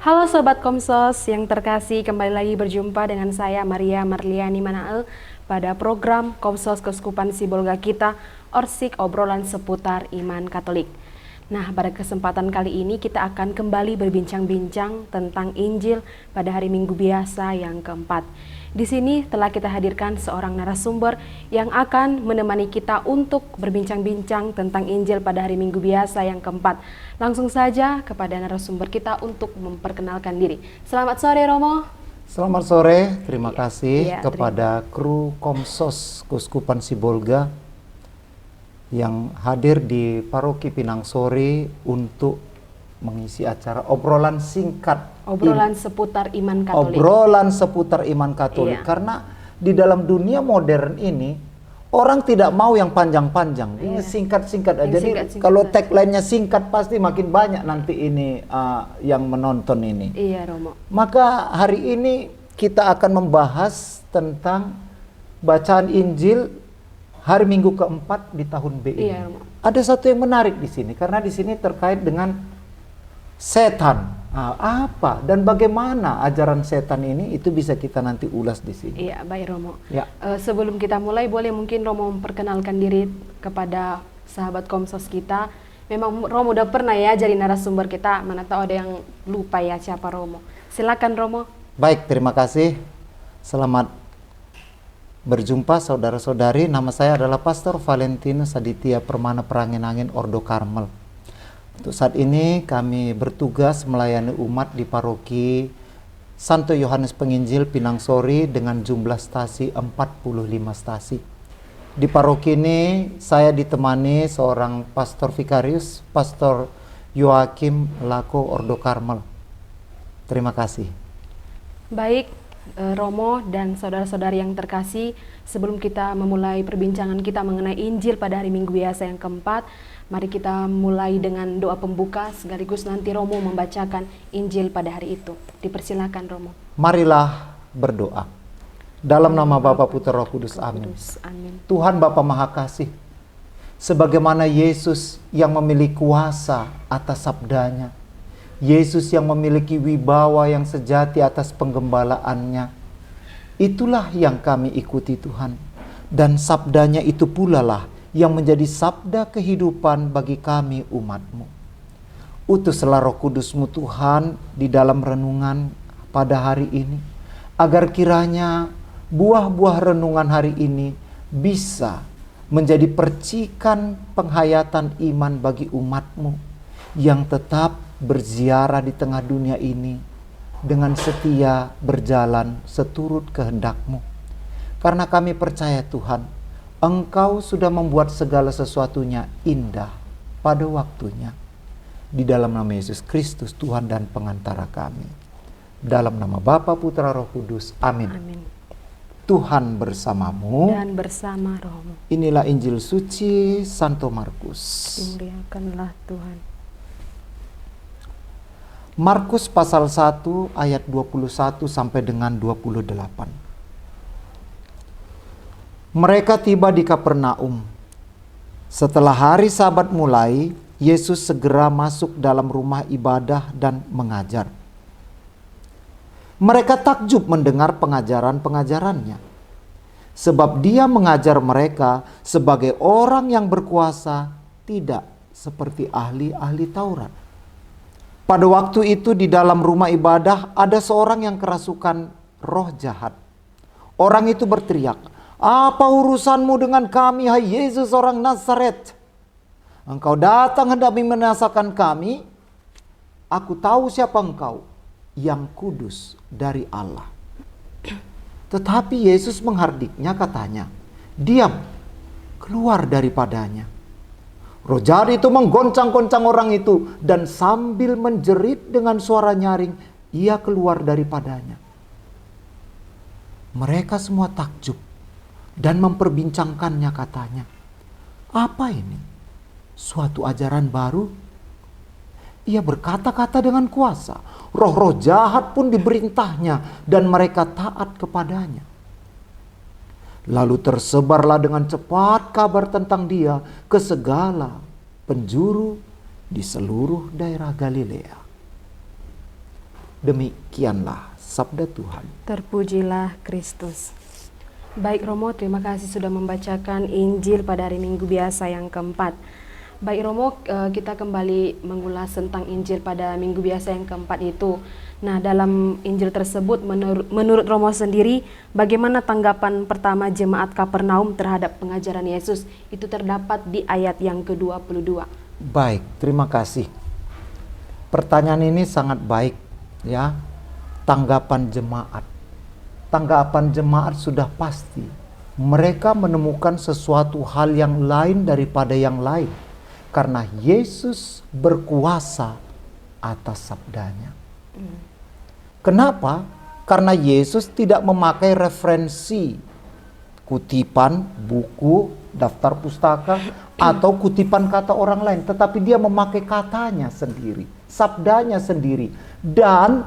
Halo Sobat Komsos yang terkasih, kembali lagi berjumpa dengan saya Maria Marliani Manael pada program Komsos Keuskupan Sibolga kita, Orsik obrolan seputar iman Katolik. Nah, pada kesempatan kali ini kita akan kembali berbincang-bincang tentang Injil pada hari Minggu biasa yang keempat. Di sini telah kita hadirkan seorang narasumber yang akan menemani kita untuk berbincang-bincang tentang Injil pada hari Minggu biasa yang keempat. Langsung saja kepada narasumber kita untuk memperkenalkan diri. Selamat sore Romo. Selamat sore, terima kasih terima. kepada kru Komsos Keuskupan Sibolga yang hadir di Paroki Pinang Sore untuk mengisi acara obrolan singkat. Obrolan seputar iman Katolik. Obrolan seputar iman Katolik. Iya. Karena di dalam dunia modern ini orang tidak mau yang panjang-panjang, Iya. singkat-singkat aja. Jadi Singkat-singkat kalau saja. tagline-nya singkat pasti makin banyak nanti ini yang menonton ini. Iya Romo. Maka hari ini kita akan membahas tentang bacaan Injil hari Minggu keempat di tahun B ini. Iya, Romo. Ada satu yang menarik di sini karena di sini terkait dengan setan. Apa dan bagaimana ajaran setan ini itu bisa kita nanti ulas di sini. Iya, baik Romo. Ya. Sebelum kita mulai, boleh mungkin Romo memperkenalkan diri kepada sahabat Komsos kita. Memang Romo udah pernah ya jadi narasumber kita, mana tahu ada yang lupa ya siapa Romo. Silakan Romo. Baik, terima kasih. Selamat berjumpa saudara-saudari. Nama saya adalah Pastor Valentinus Aditya Permana Perangin-Angin Ordo Karmel. Untuk saat ini kami bertugas melayani umat di Paroki Santo Yohanes Penginjil Pinang Sore dengan jumlah stasi 45 stasi. Di paroki ini saya ditemani seorang pastor vikarius, Pastor Yoakim Lako Ordo Karmel. Terima kasih. Baik Romo dan saudara-saudari yang terkasih, sebelum kita memulai perbincangan kita mengenai Injil pada hari Minggu biasa yang keempat, mari kita mulai dengan doa pembuka sekaligus nanti Romo membacakan Injil pada hari itu. Dipersilakan Romo. Marilah berdoa. Dalam nama Bapa, Putra, Roh Kudus. Amin. Amin. Tuhan Bapa Maha Kasih, sebagaimana Yesus yang memiliki kuasa atas sabdanya, Yesus yang memiliki wibawa yang sejati atas penggembalaannya, itulah yang kami ikuti Tuhan. Dan sabdanya itu pula lah yang menjadi sabda kehidupan bagi kami umat-Mu. Utuslah Roh Kudus-Mu Tuhan di dalam renungan pada hari ini, agar kiranya buah-buah renungan hari ini bisa menjadi percikan penghayatan iman bagi umat-Mu yang tetap berziarah di tengah dunia ini dengan setia berjalan seturut kehendak-Mu. Karena kami percaya Tuhan, Engkau sudah membuat segala sesuatunya indah pada waktunya. Di dalam nama Yesus Kristus Tuhan dan pengantara kami. Dalam nama Bapa, Putra, Roh Kudus. Amin. Amin. Tuhan bersamamu. Dan bersama Romo. Inilah Injil suci Santo Markus. Dimuliakanlah Tuhan. Markus pasal 1 ayat 21 sampai dengan 28. Mereka tiba di Kapernaum. Setelah hari Sabat mulai, Yesus segera masuk dalam rumah ibadah dan mengajar. Mereka takjub mendengar pengajaran-pengajarannya, sebab dia mengajar mereka sebagai orang yang berkuasa, tidak seperti ahli-ahli Taurat. Pada waktu itu di dalam rumah ibadah ada seorang yang kerasukan roh jahat. Orang itu berteriak, "Apa urusanmu dengan kami, hai Yesus orang Nazaret? Engkau datang hendak membinasakan kami? Aku tahu siapa engkau, yang kudus dari Allah." Tetapi Yesus menghardiknya, katanya, "Diam, keluar daripadanya." Roh jahat itu menggoncang-goncang orang itu, dan sambil menjerit dengan suara nyaring, ia keluar daripadanya. Mereka semua takjub dan memperbincangkannya, katanya, "Apa ini? Suatu ajaran baru?" Ia berkata-kata dengan kuasa. Roh-roh jahat pun diberintahnya dan mereka taat kepadanya. Lalu tersebarlah dengan cepat kabar tentang dia ke segala penjuru di seluruh daerah Galilea. Demikianlah sabda Tuhan. Terpujilah Kristus. Baik Romo, terima kasih sudah membacakan Injil pada hari Minggu biasa yang keempat. Baik Romo, kita kembali mengulas tentang Injil pada Minggu biasa yang keempat itu. Nah, dalam Injil tersebut menurut Romo sendiri, bagaimana tanggapan pertama jemaat Kapernaum terhadap pengajaran Yesus? Itu terdapat di ayat yang ke-22. Baik, terima kasih. Pertanyaan ini sangat baik, ya. Tanggapan jemaat. Tanggapan jemaat sudah pasti. Mereka menemukan sesuatu hal yang lain daripada yang lain. Karena Yesus berkuasa atas sabdanya. Kenapa? Karena Yesus tidak memakai referensi kutipan, buku, daftar pustaka, atau kutipan kata orang lain. Tetapi dia memakai katanya sendiri, sabdanya sendiri. Dan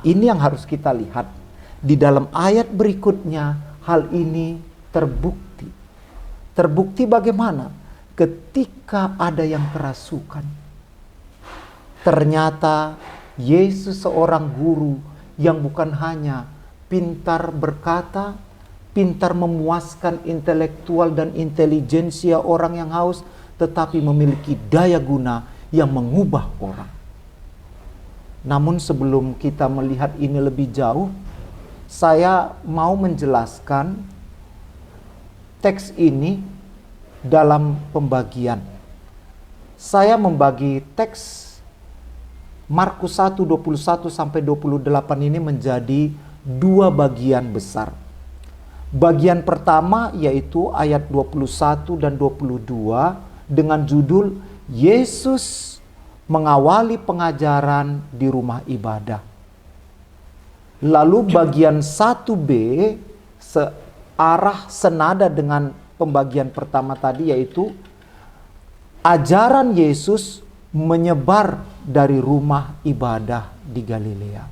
ini yang harus kita lihat. Di dalam ayat berikutnya, hal ini terbukti. Terbukti bagaimana? Ketika ada yang kerasukan. Ternyata Yesus seorang guru yang bukan hanya pintar berkata, pintar memuaskan intelektual dan intelijensia orang yang haus, tetapi memiliki daya guna yang mengubah orang. Namun sebelum kita melihat ini lebih jauh, saya mau menjelaskan teks ini dalam pembagian. Saya membagi teks Markus 1:21 sampai 28 ini menjadi dua bagian besar. Bagian pertama yaitu ayat 21 dan 22 dengan judul Yesus mengawali pengajaran di rumah ibadah. Lalu bagian 1B searah senada dengan pembagian pertama tadi, yaitu ajaran Yesus menyebar dari rumah ibadah di Galilea.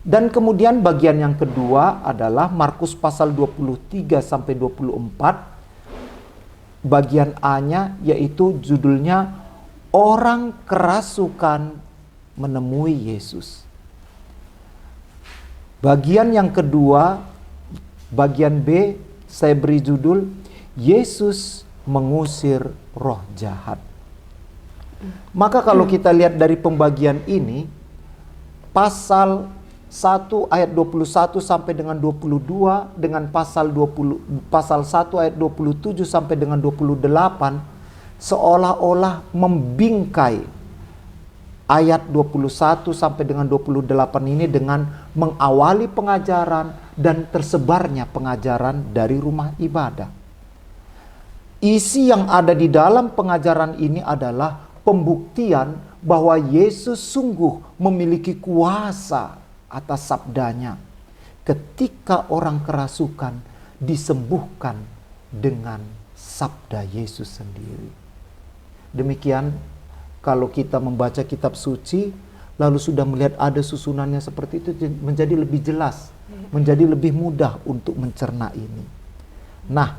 Dan kemudian bagian yang kedua adalah Markus pasal 23 sampai 24. Bagian A-nya yaitu judulnya orang kerasukan menemui Yesus. Bagian yang kedua, bagian B, saya beri judul Yesus mengusir roh jahat. Maka kalau kita lihat dari pembagian ini, pasal 1 ayat 21 sampai dengan 22 dengan pasal 1 ayat 27 sampai dengan 28 seolah-olah membingkai ayat 21 sampai dengan 28 ini dengan mengawali pengajaran dan tersebarnya pengajaran dari rumah ibadah. Isi yang ada di dalam pengajaran ini adalah pembuktian bahwa Yesus sungguh memiliki kuasa atas sabdanya ketika orang kerasukan disembuhkan dengan sabda Yesus sendiri. Demikian kalau kita membaca kitab suci lalu sudah melihat ada susunannya seperti itu, menjadi lebih jelas, menjadi lebih mudah untuk mencerna ini. Nah,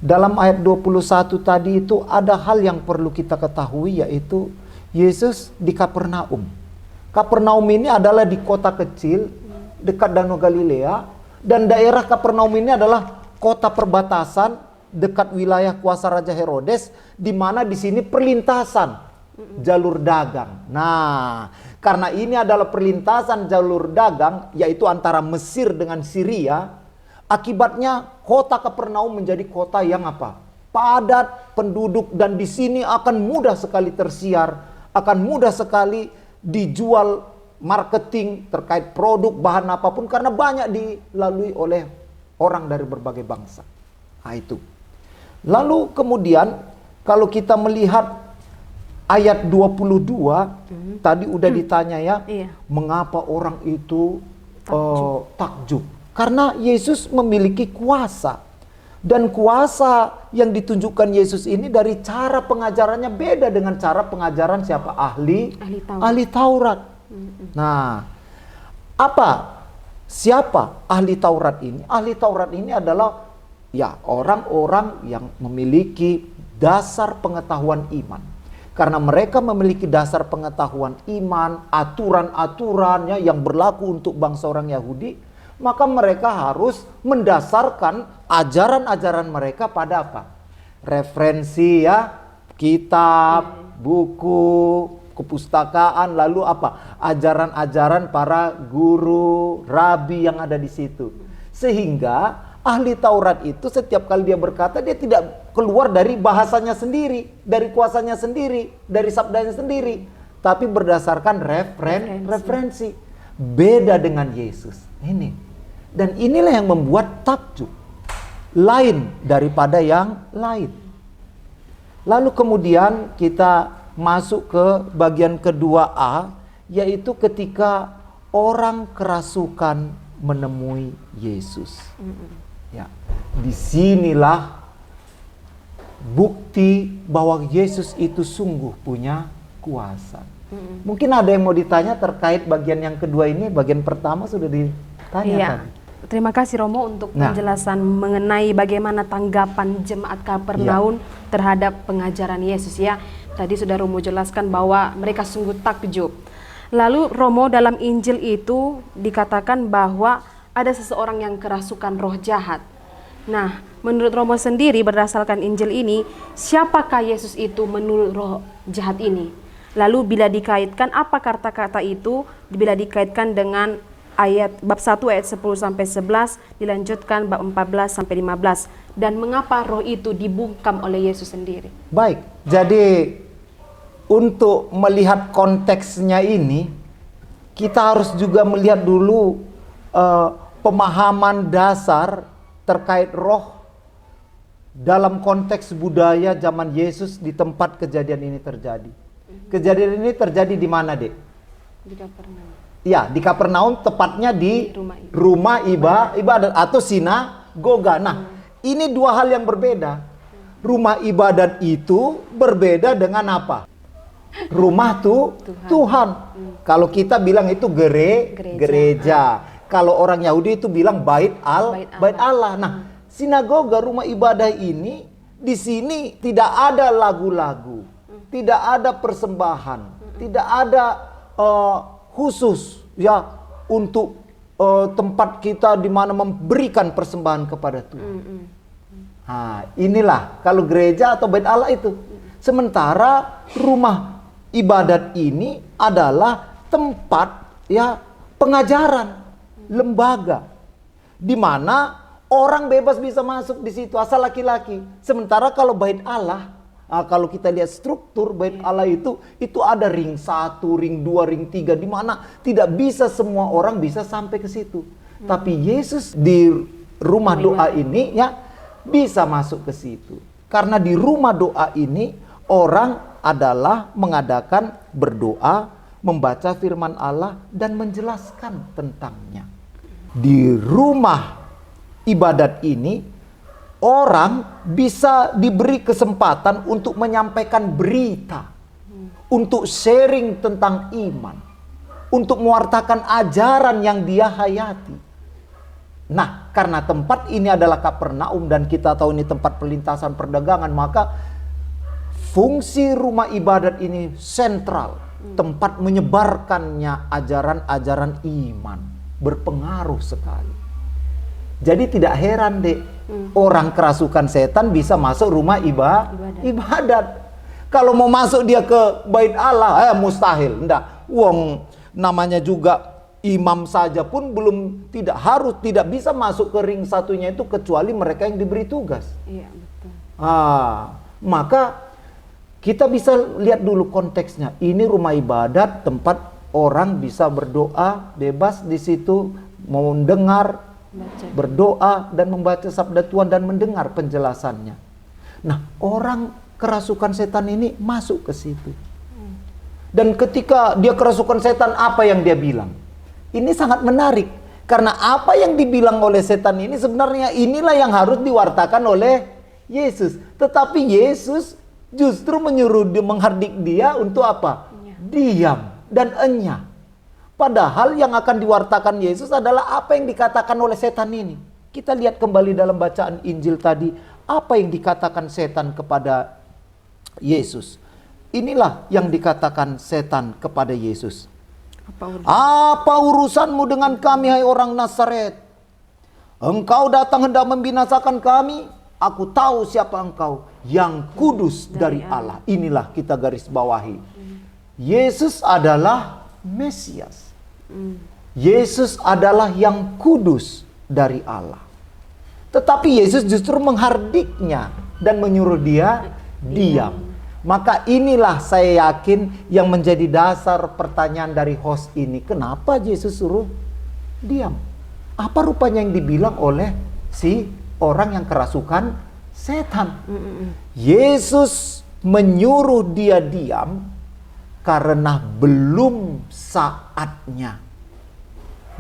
dalam ayat 21 tadi itu ada hal yang perlu kita ketahui, yaitu Yesus di Kapernaum. Kapernaum ini adalah di kota kecil dekat Danau Galilea, dan daerah Kapernaum ini adalah kota perbatasan dekat wilayah kuasa Raja Herodes, di mana di sini perlintasan jalur dagang. Nah, karena ini adalah perlintasan jalur dagang, yaitu antara Mesir dengan Syria, akibatnya kota Kapernaum menjadi kota yang padat penduduk, dan di sini akan mudah sekali tersiar, akan mudah sekali dijual marketing terkait produk bahan apapun karena banyak dilalui oleh orang dari berbagai bangsa. Nah, itu. Lalu kemudian kalau kita melihat ayat 22 tadi udah ditanya ya, mengapa orang itu takjub? Karena Yesus memiliki kuasa. Dan kuasa yang ditunjukkan Yesus ini dari cara pengajarannya beda dengan cara pengajaran siapa? Ahli Taurat. Nah, siapa ahli Taurat ini? Ahli Taurat ini adalah ya orang-orang yang memiliki dasar pengetahuan iman. Karena mereka memiliki dasar pengetahuan iman, aturan-aturannya yang berlaku untuk bangsa orang Yahudi, maka mereka harus mendasarkan ajaran-ajaran mereka pada apa? Referensi ya, kitab, buku, kepustakaan, lalu apa? Ajaran-ajaran para guru, rabi yang ada di situ. Sehingga ahli Taurat itu setiap kali dia berkata, dia tidak keluar dari bahasanya sendiri, dari kuasanya sendiri, dari sabdanya sendiri, tapi berdasarkan referensi. Beda dengan Yesus. Ini. Dan inilah yang membuat takjub. Lain daripada yang lain. Lalu kemudian kita masuk ke bagian kedua A, yaitu ketika orang kerasukan menemui Yesus. Ya, disinilah bukti bahwa Yesus itu sungguh punya kuasa. Mungkin ada yang mau ditanya terkait bagian yang kedua ini. Bagian pertama sudah ditanya tadi. Terima kasih Romo untuk penjelasan mengenai bagaimana tanggapan jemaat Kapernaum terhadap pengajaran Yesus ya. Tadi sudah Romo jelaskan bahwa mereka sungguh takjub. Lalu Romo, dalam Injil itu dikatakan bahwa ada seseorang yang kerasukan roh jahat. Nah, menurut Romo sendiri berdasarkan Injil ini, siapakah Yesus itu menurut roh jahat ini? Lalu bila dikaitkan, apa kata-kata itu bila dikaitkan dengan ayat bab 1 ayat 10 sampai 11, dilanjutkan bab 14 sampai 15, dan mengapa roh itu dibungkam oleh Yesus sendiri? Baik, jadi untuk melihat konteksnya ini, kita harus juga melihat dulu pemahaman dasar terkait roh dalam konteks budaya zaman Yesus di tempat kejadian ini terjadi. Kejadian ini terjadi di mana, Dek? Di Kapernaum. Ya, di Kapernaum, tepatnya di rumah ibadat atau sinagoga. Nah, ini dua hal yang berbeda. Rumah ibadat itu berbeda dengan apa? Rumah Tuhan. Kalau kita bilang itu gereja. Kalau orang Yahudi itu bilang bait Allah. Nah, sinagoga, rumah ibadah ini, di sini tidak ada lagu-lagu, tidak ada persembahan, tidak ada khusus ya untuk tempat kita di mana memberikan persembahan kepada Tuhan. Nah, inilah kalau gereja atau bait Allah itu. Sementara rumah ibadat ini adalah tempat ya pengajaran, lembaga, di mana orang bebas bisa masuk di situ asal laki-laki. Sementara kalau bait Allah, kalau kita lihat struktur bait Allah itu ada ring 1, ring 2, ring 3, di mana tidak bisa semua orang bisa sampai ke situ. Tapi Yesus di rumah doa ini ya bisa masuk ke situ. Karena di rumah doa ini orang adalah mengadakan berdoa, membaca firman Allah dan menjelaskan tentangnya. Di rumah ibadat ini orang bisa diberi kesempatan untuk menyampaikan berita, untuk sharing tentang iman, untuk mewartakan ajaran yang dia hayati. Nah, karena tempat ini adalah Kapernaum dan kita tahu ini tempat perlintasan perdagangan, maka fungsi rumah ibadat ini sentral, tempat menyebarkannya ajaran-ajaran iman, berpengaruh sekali. Jadi tidak heran, Dek, orang kerasukan setan bisa masuk rumah ibadat. Kalau mau masuk dia ke bait Allah, mustahil. Enggak. Wong namanya juga imam saja pun tidak bisa masuk ke ring satunya itu kecuali mereka yang diberi tugas. Iya, betul. Maka kita bisa lihat dulu konteksnya. Ini rumah ibadat, tempat orang bisa berdoa bebas di situ, mau mendengar, berdoa dan membaca sabda Tuhan dan mendengar penjelasannya. Nah, orang kerasukan setan ini masuk ke situ. Dan ketika dia kerasukan setan, apa yang dia bilang? Ini sangat menarik. Karena apa yang dibilang oleh setan ini sebenarnya inilah yang harus diwartakan oleh Yesus. Tetapi Yesus justru menyuruh dia, menghardik dia untuk apa? Diam dan enyah. Padahal yang akan diwartakan Yesus adalah apa yang dikatakan oleh setan ini. Kita lihat kembali dalam bacaan Injil tadi, apa yang dikatakan setan kepada Yesus. Inilah yang dikatakan setan kepada Yesus. Apa urusanmu dengan kami, hai orang Nazaret? Engkau datang hendak membinasakan kami. Aku tahu siapa engkau, yang kudus dari Allah. Inilah kita garis bawahi. Yesus adalah Mesias. Yesus adalah yang kudus dari Allah. Tetapi Yesus justru menghardiknya dan menyuruh dia diam. Maka inilah saya yakin yang menjadi dasar pertanyaan dari host ini. Kenapa Yesus suruh diam? Apa rupanya yang dibilang oleh si orang yang kerasukan setan? Yesus menyuruh dia diam karena belum saatnya.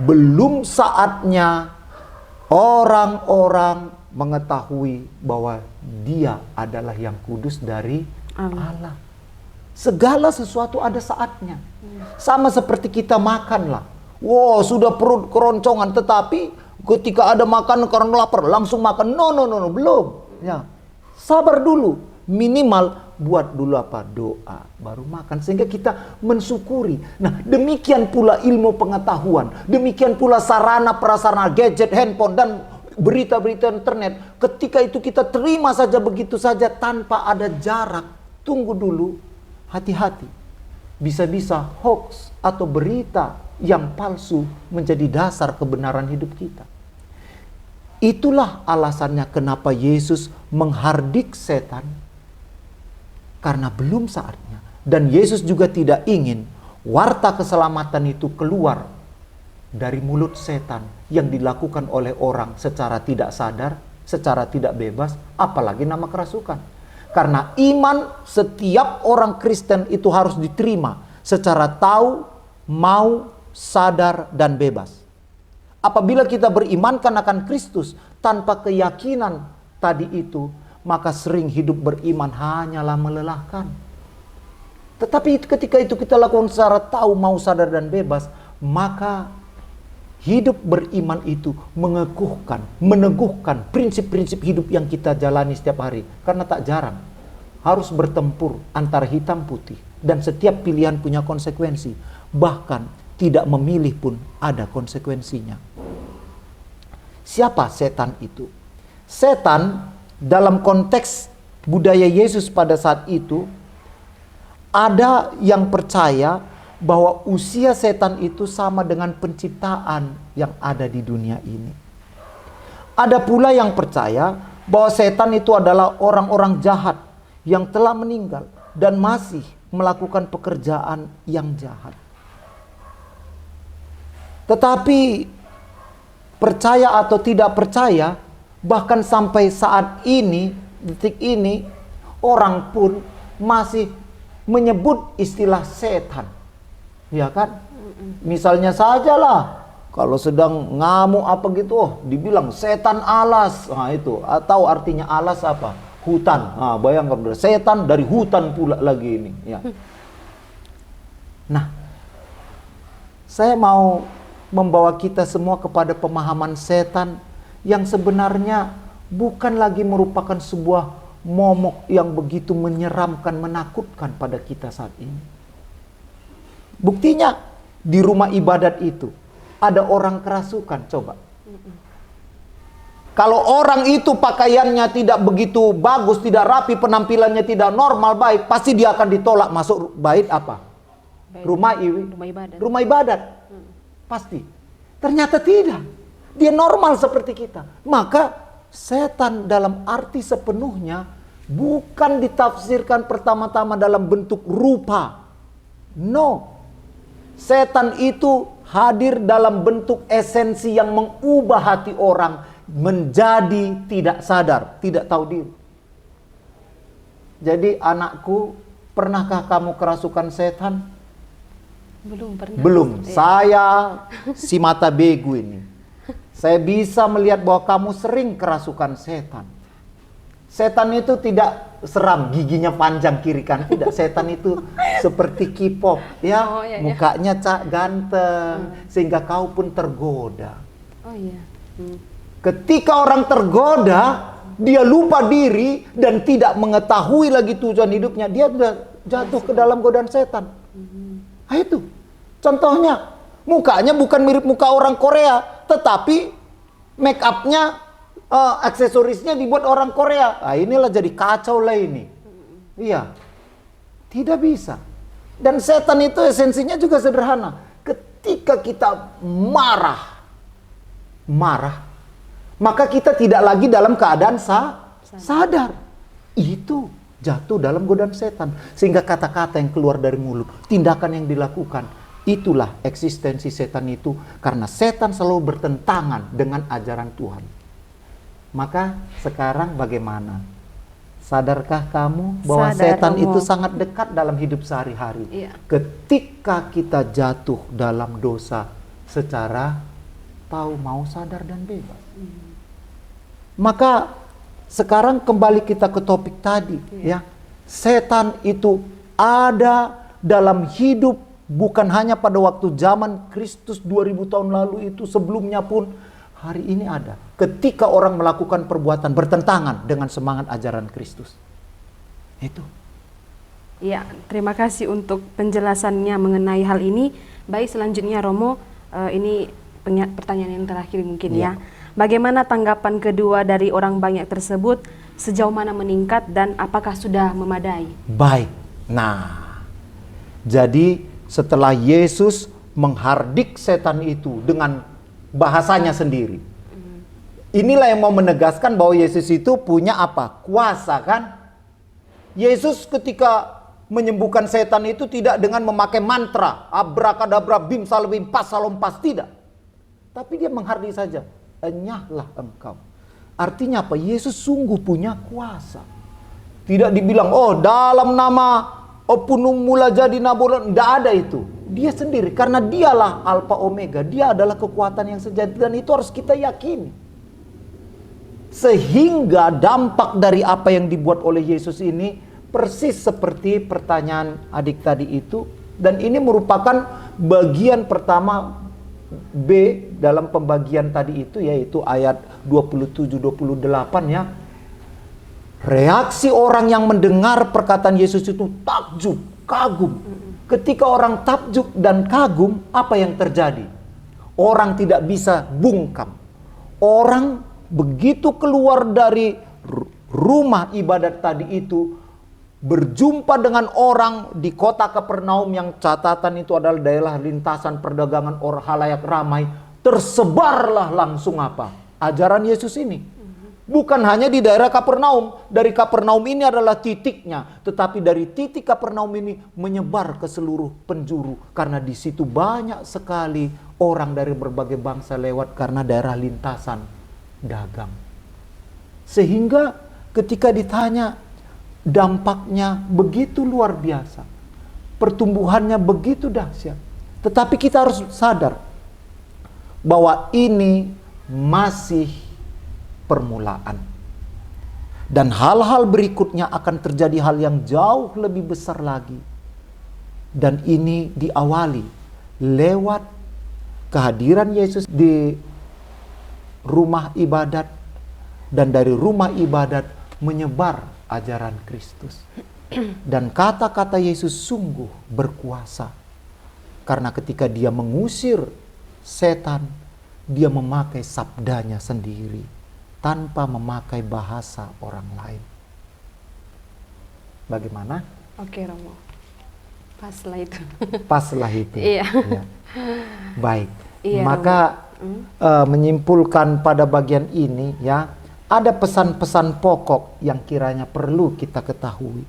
Belum saatnya orang-orang mengetahui bahwa dia adalah yang kudus dari Allah. Segala sesuatu ada saatnya. Sama seperti kita makan lah. Wow, sudah perut keroncongan, tetapi ketika ada makan karena lapar langsung makan. No, belum. Ya, sabar dulu. Minimal buat dulu apa? Doa, baru makan. Sehingga kita mensyukuri. Nah, demikian pula ilmu pengetahuan. Demikian pula sarana prasarana gadget, handphone, dan berita-berita internet. Ketika itu kita terima saja begitu saja tanpa ada jarak. Tunggu dulu, hati-hati. Bisa-bisa hoax atau berita yang palsu menjadi dasar kebenaran hidup kita. Itulah alasannya kenapa Yesus menghardik setan. Karena belum saatnya. Dan Yesus juga tidak ingin warta keselamatan itu keluar dari mulut setan yang dilakukan oleh orang secara tidak sadar, secara tidak bebas, apalagi nama kerasukan. Karena iman setiap orang Kristen itu harus diterima secara tahu, mau, sadar, dan bebas. Apabila kita berimankan akan Kristus tanpa keyakinan tadi itu, maka sering hidup beriman hanyalah melelahkan. Tetapi ketika itu kita lakukan secara tahu, mau, sadar, dan bebas, maka hidup beriman itu meneguhkan prinsip-prinsip hidup yang kita jalani setiap hari. Karena tak jarang harus bertempur antara hitam putih. Dan setiap pilihan punya konsekuensi. Bahkan tidak memilih pun ada konsekuensinya. Siapa setan itu? Setan dalam konteks budaya Yesus pada saat itu, ada yang percaya bahwa usia setan itu sama dengan penciptaan yang ada di dunia ini. Ada pula yang percaya bahwa setan itu adalah orang-orang jahat yang telah meninggal dan masih melakukan pekerjaan yang jahat. Tetapi percaya atau tidak percaya, bahkan sampai saat ini, detik ini, orang pun masih menyebut istilah setan. Ya kan? Misalnya sajalah, kalau sedang ngamuk apa gitu, dibilang setan alas. Nah itu, atau artinya alas apa? Hutan. Nah, bayangkan, setan dari hutan pula lagi ini. Ya. Nah, saya mau membawa kita semua kepada pemahaman setan yang sebenarnya bukan lagi merupakan sebuah momok yang begitu menyeramkan, menakutkan pada kita saat ini. Buktinya di rumah ibadat itu ada orang kerasukan, coba. Kalau orang itu pakaiannya tidak begitu bagus, tidak rapi, penampilannya tidak normal, baik, pasti dia akan ditolak masuk bait apa? Rumah ibadat. Rumah ibadat. Pasti. Ternyata tidak. Dia normal seperti kita. Maka setan dalam arti sepenuhnya bukan ditafsirkan pertama-tama dalam bentuk rupa. No. Setan itu hadir dalam bentuk esensi yang mengubah hati orang menjadi tidak sadar, tidak tahu diri. Jadi anakku, pernahkah kamu kerasukan setan? Belum pernah. Belum. Saya si mata begu ini. Saya bisa melihat bahwa kamu sering kerasukan setan. Setan itu tidak seram, giginya panjang kiri kan, tidak. Setan itu seperti K-pop, ya, mukanya ganteng, sehingga kau pun tergoda. Oh iya. Ketika orang tergoda, dia lupa diri dan tidak mengetahui lagi tujuan hidupnya. Dia sudah jatuh ke dalam godaan setan. Nah, itu contohnya, mukanya bukan mirip muka orang Korea, tetapi make upnya, aksesorisnya dibuat orang Korea. Nah, inilah jadi kacau lah ini. Iya, tidak bisa. Dan setan itu esensinya juga sederhana. Ketika kita marah, maka kita tidak lagi dalam keadaan sadar. Itu jatuh dalam godaan setan. Sehingga kata-kata yang keluar dari mulut, tindakan yang dilakukan, itulah eksistensi setan itu. Karena setan selalu bertentangan dengan ajaran Tuhan. Maka sekarang bagaimana? Sadarkah kamu bahwa setan itu sangat dekat dalam hidup sehari-hari? Iya. Ketika kita jatuh dalam dosa secara tahu mau sadar dan bebas. Maka sekarang kembali kita ke topik tadi, ya. Setan itu ada dalam hidup bukan hanya pada waktu zaman Kristus 2000 tahun lalu itu, sebelumnya pun hari ini ada. Ketika orang melakukan perbuatan bertentangan dengan semangat ajaran Kristus. Itu. Ya, terima kasih untuk penjelasannya mengenai hal ini. Baik, selanjutnya Romo, ini pertanyaan yang terakhir mungkin ya. Bagaimana tanggapan kedua dari orang banyak tersebut? Sejauh mana meningkat dan apakah sudah memadai? Baik. Nah, jadi setelah Yesus menghardik setan itu dengan bahasanya sendiri. Inilah yang mau menegaskan bahwa Yesus itu punya apa? Kuasa, kan? Yesus ketika menyembuhkan setan itu tidak dengan memakai mantra, abrakadabra, bim salbim pas salom pas, tidak. Tapi dia menghardik saja. Enyahlah engkau. Artinya apa? Yesus sungguh punya kuasa. Tidak dibilang, oh dalam nama opunum mula jadi nabolan. Tidak ada itu. Dia sendiri, karena dialah Alfa Omega. Dia adalah kekuatan yang sejati, dan itu harus kita yakini. Sehingga dampak dari apa yang dibuat oleh Yesus ini persis seperti pertanyaan adik tadi itu. Dan ini merupakan bagian pertama B dalam pembagian tadi itu, yaitu ayat 27-28 ya. Reaksi orang yang mendengar perkataan Yesus itu takjub, kagum. Ketika orang takjub dan kagum, apa yang terjadi? Orang tidak bisa bungkam. Orang begitu keluar dari rumah ibadat tadi itu, berjumpa dengan orang di kota Kapernaum yang catatan itu adalah daerah lintasan perdagangan orang halayak ramai, tersebarlah langsung apa? Ajaran Yesus ini. Bukan hanya di daerah Kapernaum. Dari Kapernaum ini adalah titiknya, tetapi dari titik Kapernaum ini menyebar ke seluruh penjuru, karena di situ banyak sekali orang dari berbagai bangsa lewat karena daerah lintasan dagang. Sehingga ketika ditanya, dampaknya begitu luar biasa, pertumbuhannya begitu dahsyat. Tetapi kita harus sadar bahwa ini masih permulaan, dan hal-hal berikutnya akan terjadi hal yang jauh lebih besar lagi. Dan ini diawali lewat kehadiran Yesus di rumah ibadat, dan dari rumah ibadat menyebar ajaran Kristus. Dan kata-kata Yesus sungguh berkuasa, karena ketika dia mengusir setan, dia memakai sabdanya sendiri tanpa memakai bahasa orang lain. Bagaimana? Oke Romo, paslah itu. Paslah itu. Iya. Ya. Baik. Iya, maka menyimpulkan pada bagian ini ya, ada pesan-pesan pokok yang kiranya perlu kita ketahui.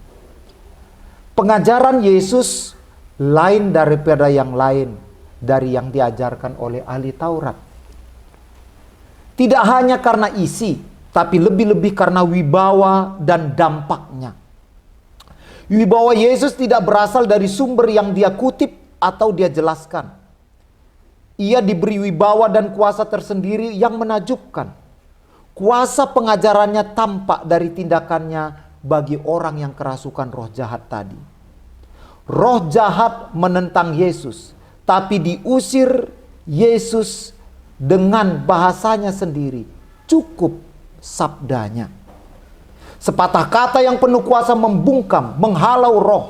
Pengajaran Yesus lain daripada yang lain dari yang diajarkan oleh ahli Taurat. Tidak hanya karena isi, tapi lebih-lebih karena wibawa dan dampaknya. Wibawa Yesus tidak berasal dari sumber yang dia kutip atau dia jelaskan. Ia diberi wibawa dan kuasa tersendiri yang menakjubkan. Kuasa pengajarannya tampak dari tindakannya bagi orang yang kerasukan roh jahat tadi. Roh jahat menentang Yesus, tapi diusir Yesus dengan bahasanya sendiri. Cukup sabdanya. Sepatah kata yang penuh kuasa membungkam, menghalau roh.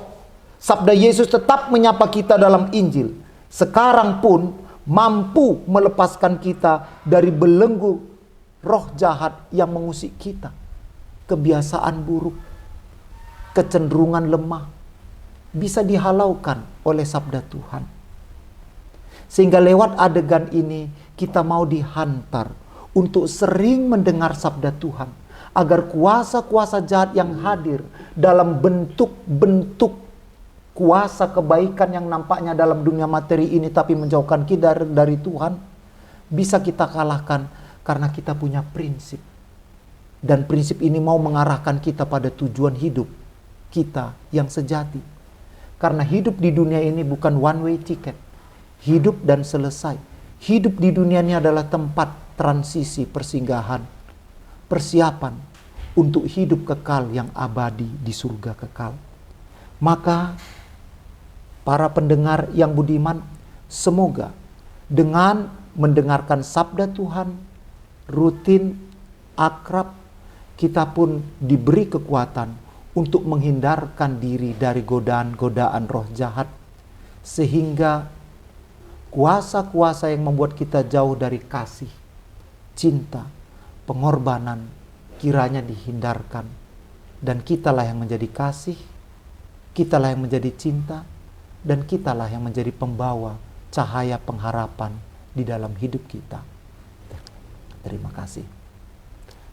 Sabda Yesus tetap menyapa kita dalam Injil. Sekarang pun mampu melepaskan kita dari belenggu roh jahat yang mengusik kita. Kebiasaan buruk, kecenderungan lemah bisa dihalaukan oleh sabda Tuhan. Sehingga lewat adegan ini kita mau dihantar untuk sering mendengar sabda Tuhan, agar kuasa-kuasa jahat yang hadir dalam bentuk-bentuk kuasa kebaikan yang nampaknya dalam dunia materi ini tapi menjauhkan kita dari Tuhan, bisa kita kalahkan karena kita punya prinsip. Dan prinsip ini mau mengarahkan kita pada tujuan hidup kita yang sejati. Karena hidup di dunia ini bukan one way ticket. Hidup dan selesai. Hidup di dunia ini adalah tempat transisi persinggahan. Persiapan untuk hidup kekal yang abadi di surga kekal. Maka para pendengar yang budiman, semoga dengan mendengarkan sabda Tuhan, rutin, akrab, kita pun diberi kekuatan untuk menghindarkan diri dari godaan-godaan roh jahat, sehingga kuasa-kuasa yang membuat kita jauh dari kasih, cinta, pengorbanan kiranya dihindarkan, dan kitalah yang menjadi kasih, kitalah yang menjadi cinta, dan kitalah yang menjadi pembawa cahaya pengharapan di dalam hidup kita. Terima kasih.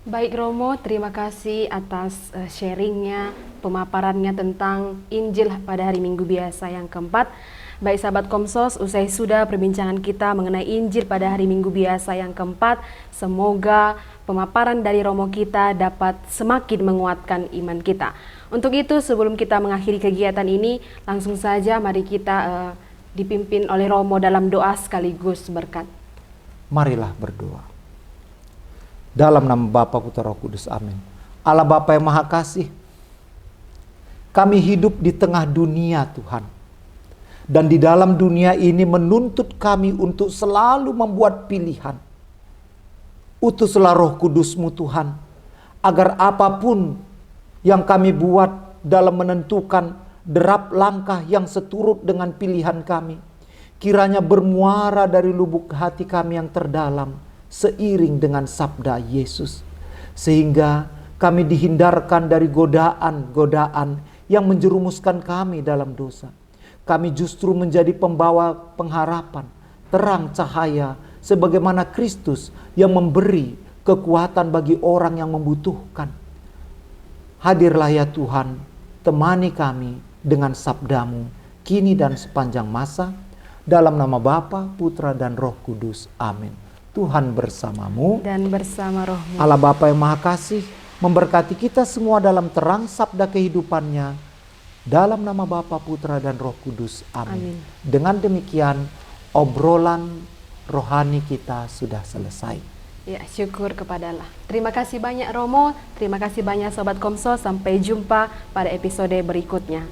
Baik Romo, terima kasih atas sharingnya, pemaparannya tentang Injil pada hari Minggu biasa yang keempat. Baik sahabat Komsos, usai sudah perbincangan kita mengenai Injil pada hari Minggu biasa yang keempat. Semoga pemaparan dari Romo kita dapat semakin menguatkan iman kita. Untuk itu sebelum kita mengakhiri kegiatan ini, langsung saja mari kita dipimpin oleh Romo dalam doa sekaligus berkat. Marilah berdoa. Dalam nama Bapa, Putra, Roh Kudus, amin. Allah Bapa yang Maha Kasih, kami hidup di tengah dunia Tuhan. Dan di dalam dunia ini menuntut kami untuk selalu membuat pilihan. Utuslah Roh Kudus-Mu Tuhan, agar apapun yang kami buat dalam menentukan derap langkah yang seturut dengan pilihan kami, kiranya bermuara dari lubuk hati kami yang terdalam, seiring dengan sabda Yesus, sehingga kami dihindarkan dari godaan-godaan yang menjerumuskan kami dalam dosa. Kami justru menjadi pembawa pengharapan, terang cahaya, sebagaimana Kristus yang memberi kekuatan bagi orang yang membutuhkan. Hadirlah ya Tuhan, temani kami dengan sabda-Mu, kini dan sepanjang masa, dalam nama Bapa, Putra, dan Roh Kudus. Amin. Tuhan bersamamu Dan bersama rohmu. Allah Bapa yang Maha Kasih memberkati kita semua dalam terang sabda kehidupannya. Dalam nama Bapa, Putra, dan Roh Kudus. Amin. Dengan demikian obrolan rohani kita sudah selesai. Ya, syukur kepada Allah. Terima kasih banyak Romo, terima kasih banyak Sobat Komsos. Sampai jumpa pada episode berikutnya.